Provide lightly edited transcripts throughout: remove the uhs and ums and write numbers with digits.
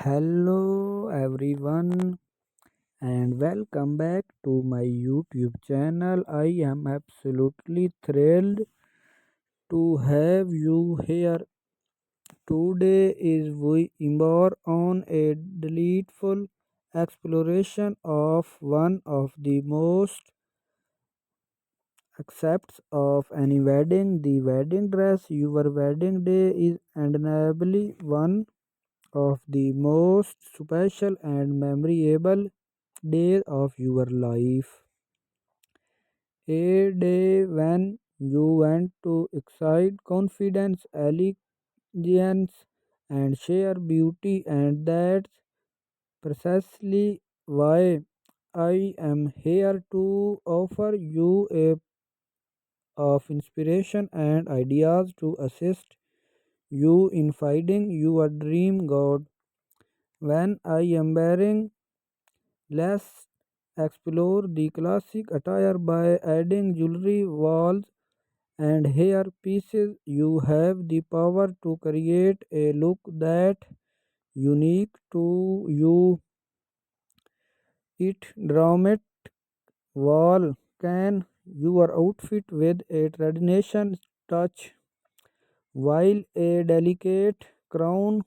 Hello everyone and welcome back to my YouTube channel. I am absolutely thrilled to have you here. Today is we embark on a delightful exploration of one of the most aspects of any wedding, the wedding dress. Your wedding day is undeniably one of the most special and memorable days of your life. A day when you want to excite confidence, elegance, and share beauty, and that's precisely why I am here to offer you a of inspiration and ideas to assist you in finding your dream god. When I am wearing, let's explore the classic attire by adding jewelry, walls, and hair pieces. You have the power to create a look that unique to you. It dramatic wall can your outfit with a traditional touch, while a delicate crown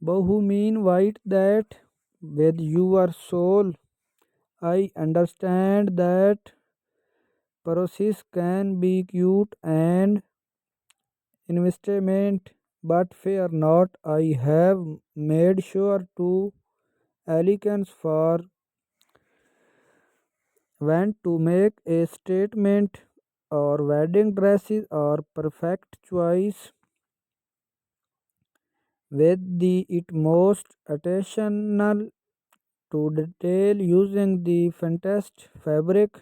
bohemian white that with your soul. I understand that process can be cute and investment, but fear not. I have made sure to elegance for when to make a statement or wedding dresses are perfect choice with the utmost attention to detail using the fantastic fabric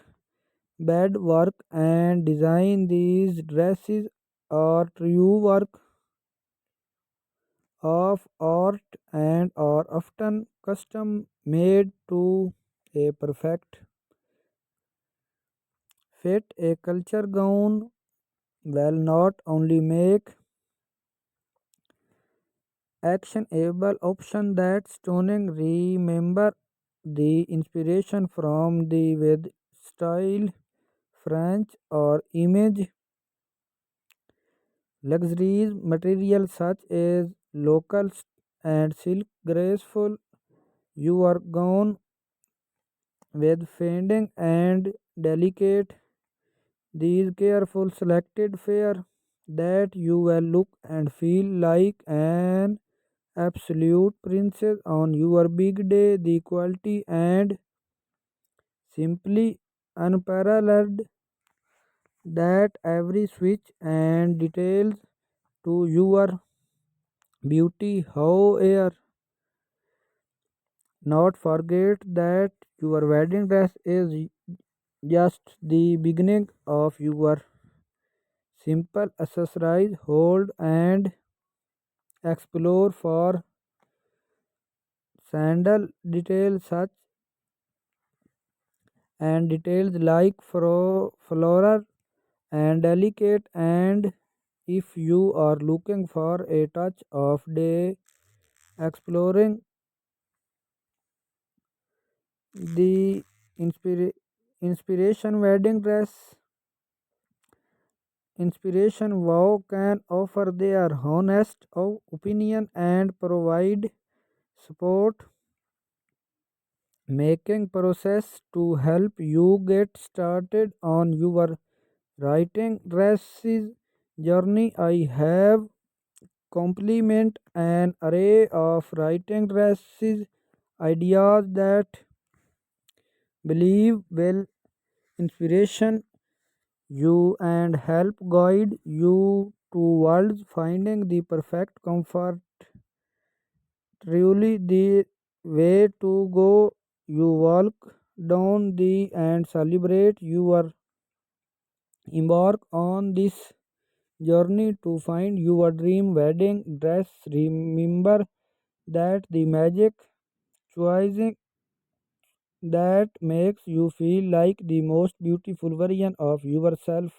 bed work and design. These dresses are true work of art and are often custom made to a perfect fit. A culture gown will not only make actionable option that stunning. Remember the inspiration from the with style French or image luxuries materials such as locals and silk graceful. You are gone with fading and delicate. These careful selected fare that you will look and feel like an absolute princess on your big day. The quality and simply unparalleled that every switch and details to your beauty. However, not forget that your wedding dress is just the beginning of your simple accessorize. Hold and explore for sandal details such and details like floral and delicate. And if you are looking for a touch of day exploring the inspiration wedding dress inspiration wow can offer their honest opinion and provide support making process to help you get started on your writing dresses journey. I have complement an array of writing dresses ideas that believe will inspiration you and help guide you towards finding the perfect comfort. Truly the way to go. You walk down the and celebrate your embark on this journey to find your dream wedding dress. Remember that the magic choosing that makes you feel like the most beautiful version of yourself.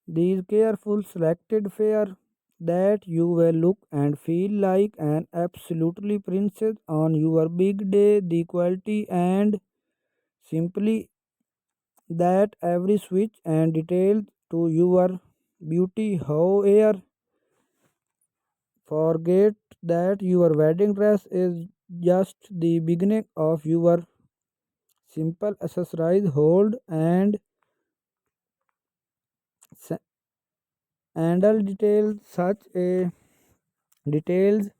These careful selected fare that you will look and feel like an absolutely princess on your big day. The quality and simply that every switch and detail to your beauty. However, forget that your wedding dress is just the beginning of your simple accessories. Hold and handle details such a details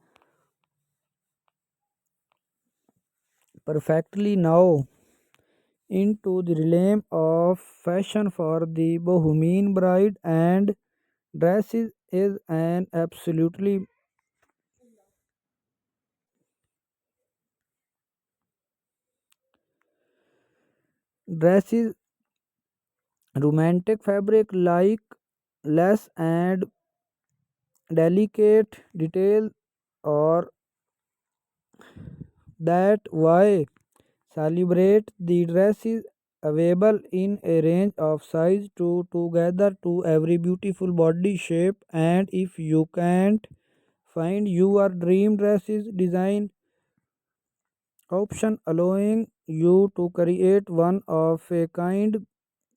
perfectly now into the realm of fashion for the Bohemian bride, and dresses is an absolutely dresses romantic fabric like lace and delicate detail or that why celebrate the dress is available in a range of size to together to every beautiful body shape. And if you can't find your dream dresses design option, allowing you to create one of a kind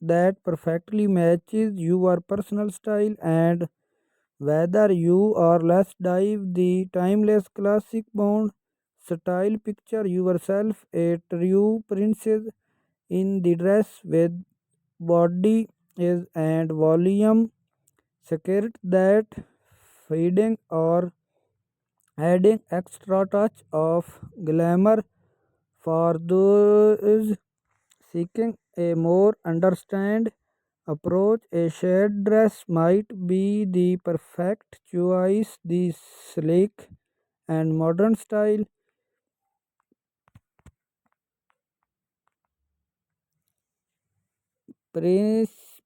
that perfectly matches your personal style. And whether you are let's dive the timeless classic bond style, picture yourself a true princess in the dress with body is and volume skirt that fading or adding extra touch of glamour for those seeking a more understand approach. A shade dress might be the perfect choice. The sleek and modern style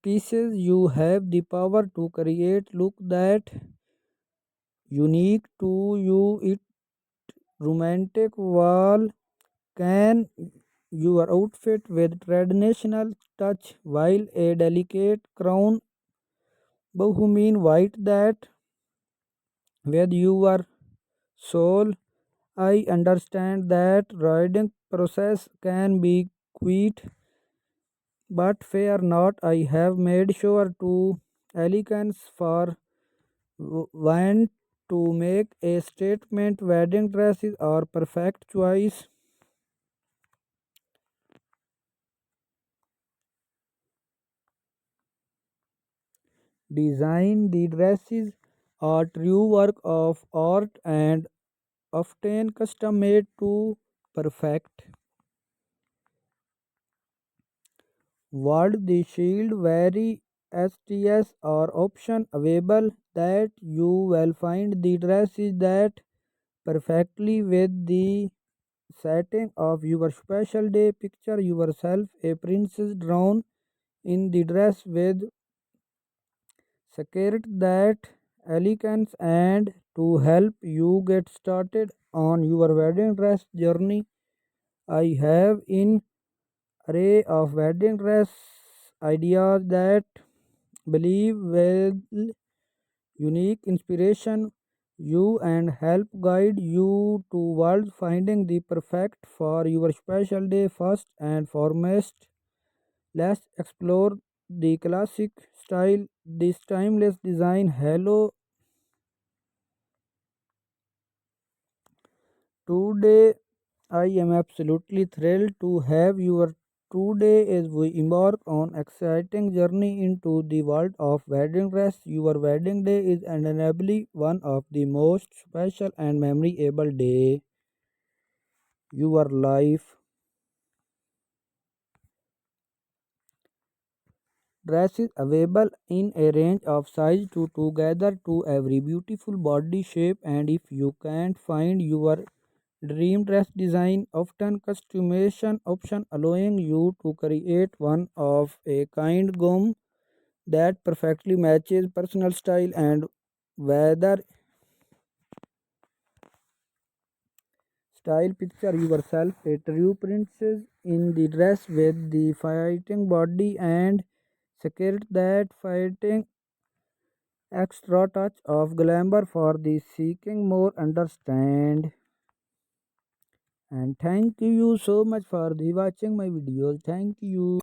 pieces you have the power to create look that unique to you. It romantic wall can your outfit with traditional touch while a delicate crown bohemian white that with your soul. I understand that writing process can be quite but fear not. I have made sure to elegance for want to make a statement. Wedding dresses are perfect choice. Design the dresses are true work of art and often custom made to perfect. What the shield vary STS or option available that you will find the dresses that perfectly with the setting of your special day. Picture yourself a princess drawn in the dress with skirt that elegance. And to help you get started on your wedding dress journey, I have in array of wedding dress ideas that believe will unique inspiration you and help guide you towards finding the perfect for your special day. First and foremost, let's explore the classic style. This timeless design. Hello, today I am absolutely thrilled to have your today as we embark on exciting journey into the world of wedding dress. Your wedding day is undeniably one of the most special and memorable day your life. Dress is available in a range of size to together to every beautiful body shape. And if you can't find your dream dress design, often customization option, allowing you to create one of a kind gown that perfectly matches personal style. And whether style, picture yourself a true princess in the dress with the fighting body and skirt that fighting extra touch of glamour for the seeking more understand. And thank you so much for the watching my videos. Thank you.